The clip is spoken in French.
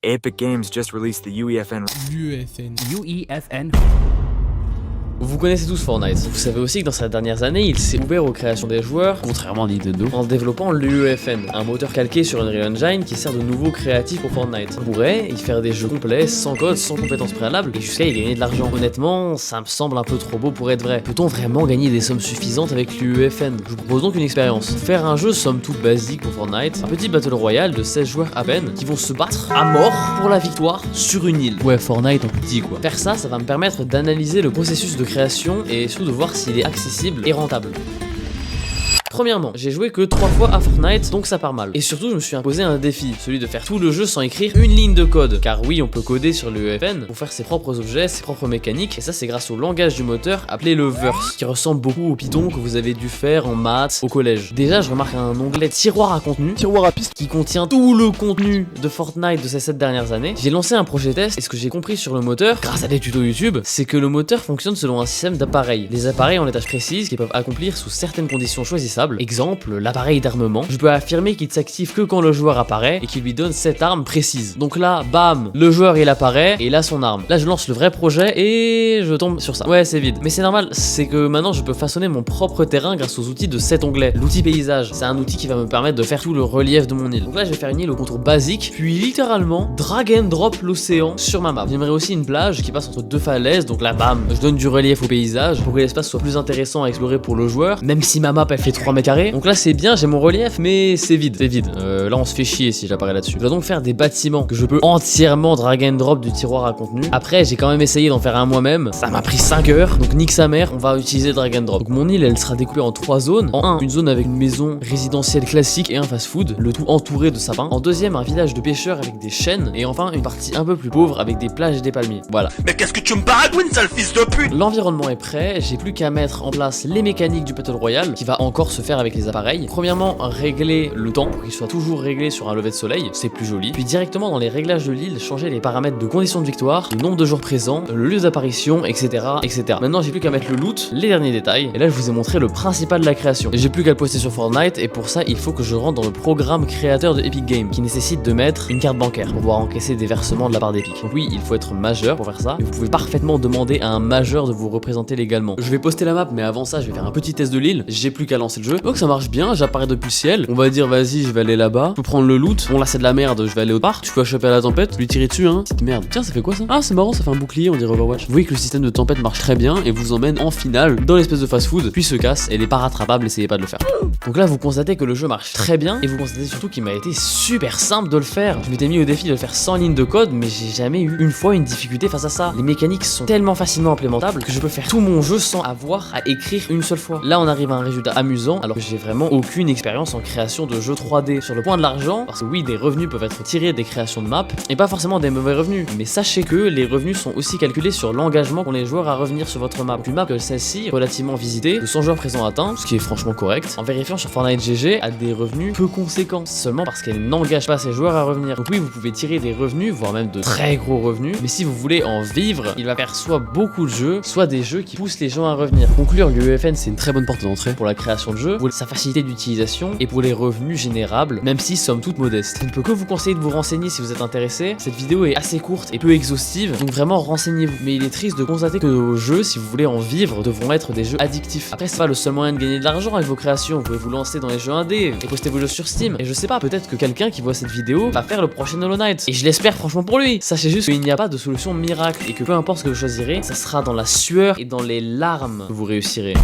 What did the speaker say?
Epic Games just released the UEFN. UEFN. Vous connaissez tous Fortnite. Vous savez aussi que dans ces dernières années, il s'est ouvert aux créations des joueurs, contrairement à Nintendo, en développant l'UEFN, un moteur calqué sur Unreal Engine qui sert de nouveau créatif pour Fortnite. On pourrait y faire des jeux complets, sans code, sans compétences préalables, et jusqu'à y gagner de l'argent. Honnêtement, ça me semble un peu trop beau pour être vrai. Peut-on vraiment gagner des sommes suffisantes avec l'UEFN? Je vous propose donc une expérience. Faire un jeu somme toute basique pour Fortnite, un petit battle royale de 16 joueurs à peine, qui vont se battre à mort pour la victoire sur une île. Ouais, Fortnite en petit quoi. Faire ça, ça va me permettre d'analyser le processus de création et surtout de voir s'il est accessible et rentable. Premièrement, j'ai joué que 3 fois à Fortnite, donc ça part mal. Et surtout, je me suis imposé un défi, celui de faire tout le jeu sans écrire une ligne de code. Car oui, on peut coder sur l'UEFN pour faire ses propres objets, ses propres mécaniques, et ça c'est grâce au langage du moteur appelé le Verse, qui ressemble beaucoup au Python que vous avez dû faire en maths au collège. Déjà, je remarque un onglet tiroir à contenu, tiroir à piste, qui contient tout le contenu de Fortnite de ces 7 dernières années. J'ai lancé un projet test, et ce que j'ai compris sur le moteur, grâce à des tutos YouTube, c'est que le moteur fonctionne selon un système d'appareils. Les appareils ont des tâches précises qui peuvent accomplir sous certaines conditions choisissables. Exemple, l'appareil d'armement. Je peux affirmer qu'il s'active que quand le joueur apparaît et qu'il lui donne cette arme précise. Donc là, bam, le joueur il apparaît et il a son arme. Là je lance le vrai projet et je tombe sur ça. Ouais, c'est vide. Mais c'est normal, c'est que maintenant je peux façonner mon propre terrain grâce aux outils de cet onglet. L'outil paysage, c'est un outil qui va me permettre de faire tout le relief de mon île. Donc là je vais faire une île au contour basique, puis littéralement drag and drop l'océan sur ma map. J'aimerais aussi une plage qui passe entre deux falaises, donc là bam, je donne du relief au paysage pour que l'espace soit plus intéressant à explorer pour le joueur, même si ma map elle fait 3 mètres carrés. Donc là c'est bien, j'ai mon relief, mais c'est vide, là on se fait chier si j'apparais là-dessus. Je dois donc faire des bâtiments que je peux entièrement drag and drop du tiroir à contenu. Après j'ai quand même essayé d'en faire un moi-même, ça m'a pris 5 heures, donc nique sa mère, on va utiliser drag and drop. Donc mon île elle sera découpée en 3 zones. En 1, une zone avec une maison résidentielle classique et un fast-food, le tout entouré de sapins. En deuxième, un village de pêcheurs avec des chênes. Et enfin une partie un peu plus pauvre avec des plages et des palmiers. Voilà. Mais qu'est-ce que tu me baragouines, sale fils de pute? L'environnement est prêt, j'ai plus qu'à mettre en place les mécaniques du Battle Royale qui va encore se faire avec les appareils. Premièrement, régler le temps pour qu'il soit toujours réglé sur un lever de soleil, c'est plus joli. Puis directement dans les réglages de l'île, changer les paramètres de conditions de victoire, le nombre de joueurs présents, le lieu d'apparition, etc., etc. Maintenant j'ai plus qu'à mettre le loot, les derniers détails, et là je vous ai montré le principal de la création. Et j'ai plus qu'à le poster sur Fortnite, et pour ça il faut que je rentre dans le programme créateur de Epic Games, qui nécessite de mettre une carte bancaire pour pouvoir encaisser des versements de la part d'Epic. Donc oui, il faut être majeur pour faire ça, et vous pouvez parfaitement demander à un majeur de vous représenter légalement. Je vais poster la map, mais avant ça je vais faire un petit test de l'île, j'ai plus qu'à lancer le jeu. Donc ça marche bien, j'apparais depuis le ciel, on va dire vas-y je vais aller là-bas, je peux prendre le loot, bon là c'est de la merde, je vais aller au parc, je peux choper à la tempête, lui tirer dessus hein, petite merde. Tiens ça fait quoi ça? Ah c'est marrant, ça fait un bouclier, on dirait Overwatch. Vous voyez que le système de tempête marche très bien et vous emmène en finale dans l'espèce de fast-food, puis se casse, elle est pas rattrapable, essayez pas de le faire. Donc là vous constatez que le jeu marche très bien et vous constatez surtout qu'il m'a été super simple de le faire. Je m'étais mis au défi de le faire sans ligne de code, mais j'ai jamais eu une fois une difficulté face à ça. Les mécaniques sont tellement facilement implémentables que je peux faire tout mon jeu sans avoir à écrire une seule fois. Là on arrive à un résultat amusant alors que j'ai vraiment aucune expérience en création de jeux 3D. Sur le point de l'argent, parce que oui des revenus peuvent être tirés des créations de maps et pas forcément des mauvais revenus, mais sachez que les revenus sont aussi calculés sur l'engagement qu'ont les joueurs à revenir sur votre map. Donc une map que celle-ci, relativement visitée, de 100 joueurs présents atteints, ce qui est franchement correct, en vérifiant sur Fortnite GG, a des revenus peu conséquents, seulement parce qu'elle n'engage pas ses joueurs à revenir. Donc oui vous pouvez tirer des revenus, voire même de très gros revenus, mais si vous voulez en vivre, il va faire soit beaucoup de jeux, soit des jeux qui poussent les gens à revenir. Conclure, l'UEFN c'est une très bonne porte d'entrée pour la création de jeux, pour sa facilité d'utilisation et pour les revenus générables, même si somme toute modeste. Je ne peux que vous conseiller de vous renseigner si vous êtes intéressé. Cette vidéo est assez courte et peu exhaustive, donc vraiment renseignez-vous. Mais il est triste de constater que vos jeux, si vous voulez en vivre, devront être des jeux addictifs. Après c'est pas le seul moyen de gagner de l'argent avec vos créations, vous pouvez vous lancer dans les jeux indés et poster vos jeux sur Steam. Et je sais pas, peut-être que quelqu'un qui voit cette vidéo va faire le prochain Hollow Knight. Et je l'espère franchement pour lui. Sachez juste qu'il n'y a pas de solution miracle et que peu importe ce que vous choisirez, ça sera dans la sueur et dans les larmes que vous réussirez.